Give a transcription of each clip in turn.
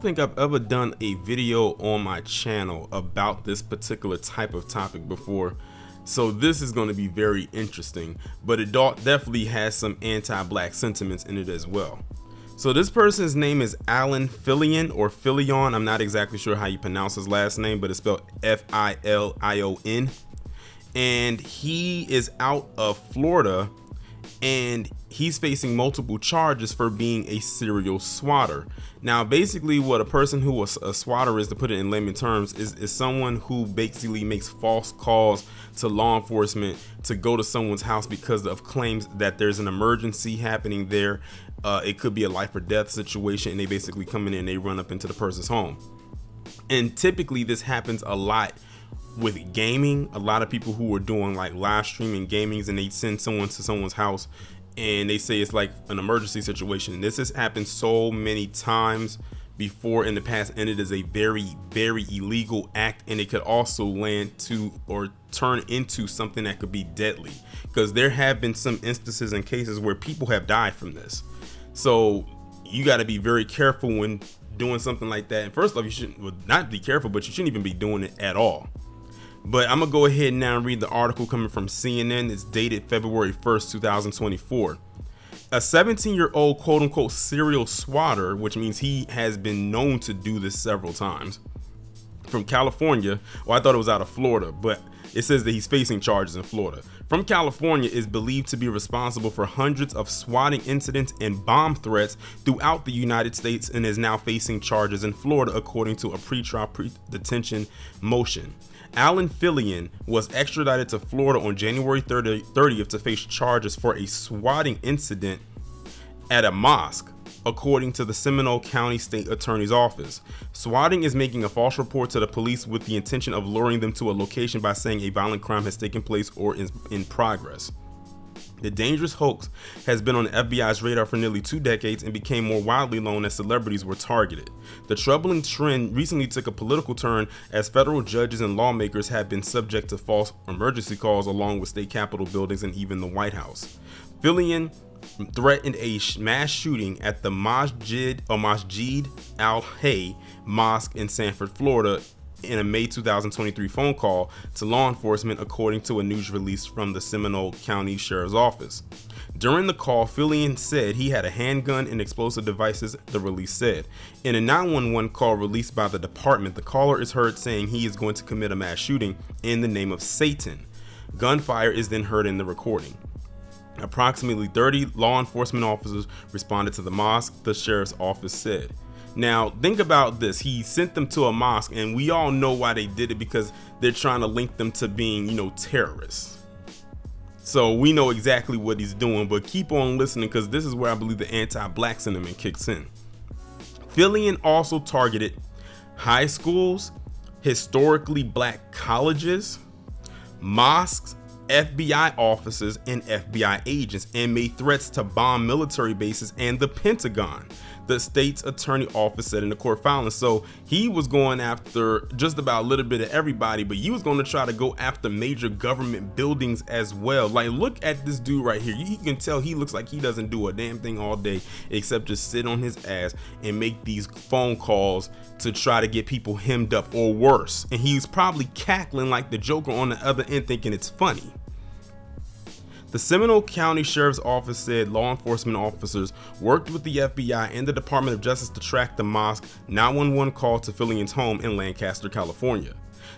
Think I've ever done a video on my channel about this particular type of topic before, so this is going to be very interesting, but it definitely has some anti-black sentiments in it as well. So this person's name is Alan Filion, or Filion. I'm not exactly sure how you pronounce his last name, but it's spelled Filion, and he is out of Florida, and he's facing multiple charges for being a serial swatter. Now, basically what a person who was a swatter is, to put it in layman terms, is someone who basically makes false calls to law enforcement to go to someone's house because of claims that there's an emergency happening there. It could be a life or death situation, and they basically come in and they run up into the person's home. And typically this happens a lot with gaming. A lot of people who are doing like live streaming gamings, and they send someone to someone's house and they say it's like an emergency situation. And this has happened so many times before in the past, and it is a very, very illegal act, and it could also land to or turn into something that could be deadly, because there have been some instances and cases where people have died from this. So you got to be very careful when doing something like that. And first off, you shouldn't, not be careful, but you shouldn't even be doing it at all. But I'm gonna go ahead now and read the article coming from CNN. It's dated February 1st, 2024. A 17-year-old quote-unquote serial swatter, which means he has been known to do this several times, from California. Well, I thought it was out of Florida, but it says that he's facing charges in Florida. From California, is believed to be responsible for hundreds of swatting incidents and bomb threats throughout the United States, and is now facing charges in Florida, according to a pretrial detention motion. Alan Filion was extradited to Florida on January 30th to face charges for a swatting incident at a mosque, according to the Seminole County State Attorney's Office. Swatting is making a false report to the police with the intention of luring them to a location by saying a violent crime has taken place or is in progress. The dangerous hoax has been on the FBI's radar for nearly 2 decades and became more widely known as celebrities were targeted. The troubling trend recently took a political turn, as federal judges and lawmakers have been subject to false emergency calls along with state capitol buildings and even the White House. Filion threatened a mass shooting at the Masjid Al-Hay Mosque in Sanford, Florida, in a May 2023 phone call to law enforcement, according to a news release from the Seminole County Sheriff's Office. During the call, Filion said he had a handgun and explosive devices, the release said. In a 911 call released by the department, the caller is heard saying he is going to commit a mass shooting in the name of Satan. Gunfire is then heard in the recording. Approximately 30 law enforcement officers responded to the mosque, the sheriff's office said. Now, think about this. He sent them to a mosque, and we all know why they did it, because they're trying to link them to being, terrorists. So we know exactly what he's doing, but keep on listening, because this is where I believe the anti-black sentiment kicks in. Filion also targeted high schools, historically black colleges, mosques, FBI officers, and FBI agents, and made threats to bomb military bases and the Pentagon, the state's attorney office said in the court filing. So he was going after just about a little bit of everybody, but he was going to try to go after major government buildings as well. Like, look at this dude right here. You can tell he looks like he doesn't do a damn thing all day except just sit on his ass and make these phone calls to try to get people hemmed up, or worse. And he's probably cackling like the Joker on the other end, thinking it's funny. The Seminole County Sheriff's Office said law enforcement officers worked with the FBI and the Department of Justice to track the mosque 911 call to Filion's home in Lancaster, California.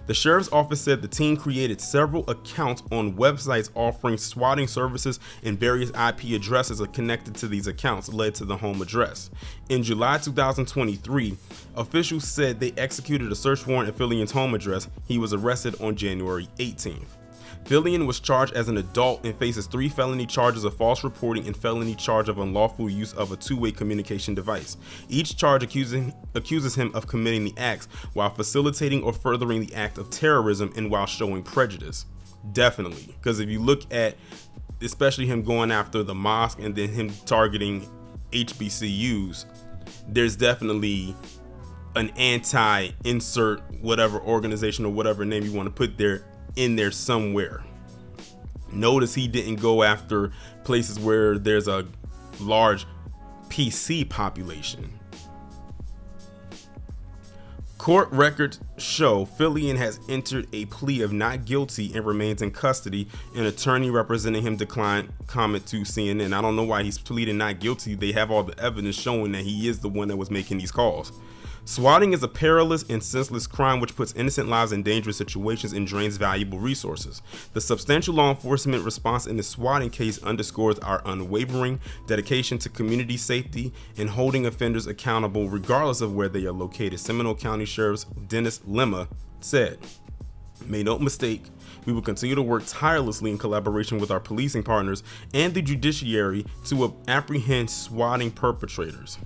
The Sheriff's Office said the team created several accounts on websites offering swatting services, and various IP addresses are connected to these accounts led to the home address. In July 2023, officials said they executed a search warrant at Filion's home address. He was arrested on January 18th. Filion was charged as an adult and faces 3 felony charges of false reporting and felony charge of unlawful use of a two-way communication device. Each charge accuses him of committing the acts while facilitating or furthering the act of terrorism and while showing prejudice. Definitely, because if you look at especially him going after the mosque and then him targeting HBCUs, there's definitely an anti-insert whatever organization or whatever name you want to put there in there somewhere. Notice he didn't go after places where there's a large PC population. Court records show Filion has entered a plea of not guilty and remains in custody. An attorney representing him declined comment to CNN. I don't know why he's pleading not guilty. They have all the evidence showing that he is the one that was making these calls. Swatting is a perilous and senseless crime which puts innocent lives in dangerous situations and drains valuable resources. The substantial law enforcement response in the swatting case underscores our unwavering dedication to community safety and holding offenders accountable regardless of where they are located, Seminole County Sheriff Dennis Lemma said. Make no mistake, we will continue to work tirelessly in collaboration with our policing partners and the judiciary to apprehend swatting perpetrators.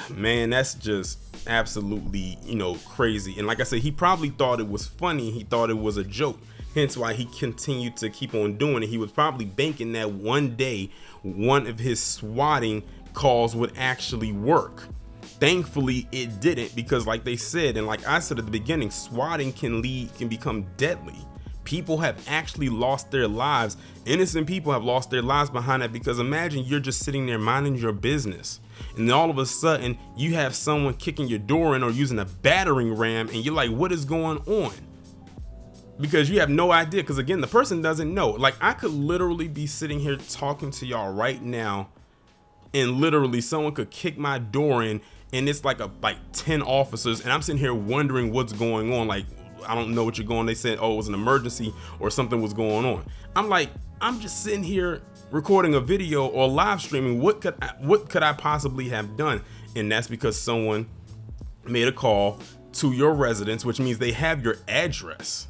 Man, that's just absolutely, crazy. And like I said, he probably thought it was funny. He thought it was a joke. Hence why he continued to keep on doing it. He was probably banking that one day one of his swatting calls would actually work. Thankfully, it didn't, because like they said, and like I said at the beginning, swatting can become deadly. People have actually lost their lives. Innocent people have lost their lives behind that, because imagine you're just sitting there minding your business, and then all of a sudden you have someone kicking your door in or using a battering ram, and you're like, what is going on? Because you have no idea, because again, the person doesn't know. Like, I could literally be sitting here talking to y'all right now, and literally someone could kick my door in, and it's like 10 officers, and I'm sitting here wondering what's going on. Like, I don't know what you're going. They said, oh, it was an emergency or something was going on. I'm like, I'm just sitting here recording a video or live streaming. What could I possibly have done? And that's because someone made a call to your residence, which means they have your address.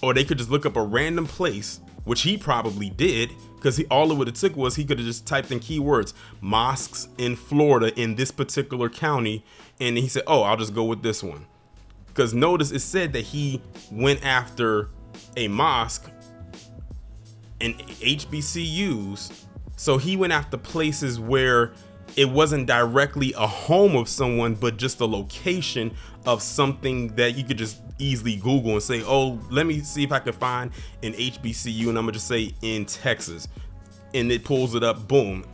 Or they could just look up a random place, which he probably did, because all it would have took was he could have just typed in keywords, mosques in Florida in this particular county, and he said, oh, I'll just go with this one. Because notice it said that he went after a mosque and HBCUs. So he went after places where it wasn't directly a home of someone, but just a location of something that you could just easily Google and say, oh, let me see if I can find an HBCU, and I'm gonna just say in Texas, and it pulls it up, boom,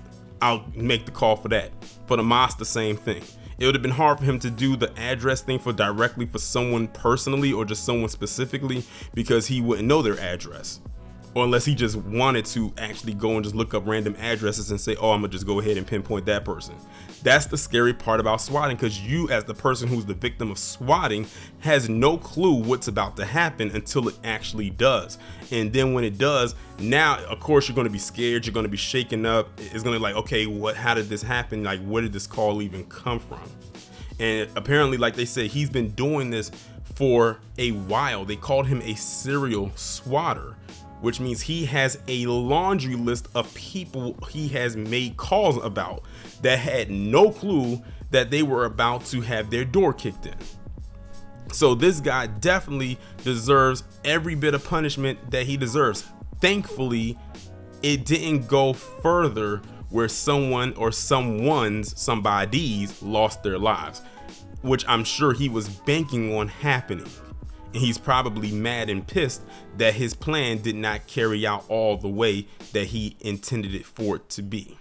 I'll make the call for that. For the mosque, the same thing. It would have been hard for him to do the address thing directly for someone personally or just someone specifically, because he wouldn't know their address. Or unless he just wanted to actually go and just look up random addresses and say, oh, I'm gonna just go ahead and pinpoint that person. That's the scary part about swatting, because you, as the person who's the victim of swatting, has no clue what's about to happen until it actually does. And then when it does, now of course you're gonna be scared, you're gonna be shaken up. It's gonna be like, okay, how did this happen? Like, where did this call even come from? And apparently, like they said, he's been doing this for a while. They called him a serial swatter, which means he has a laundry list of people he has made calls about that had no clue that they were about to have their door kicked in. So this guy definitely deserves every bit of punishment that he deserves. Thankfully, it didn't go further where someone or somebody's lost their lives, which I'm sure he was banking on happening. And he's probably mad and pissed that his plan did not carry out all the way that he intended it for it to be.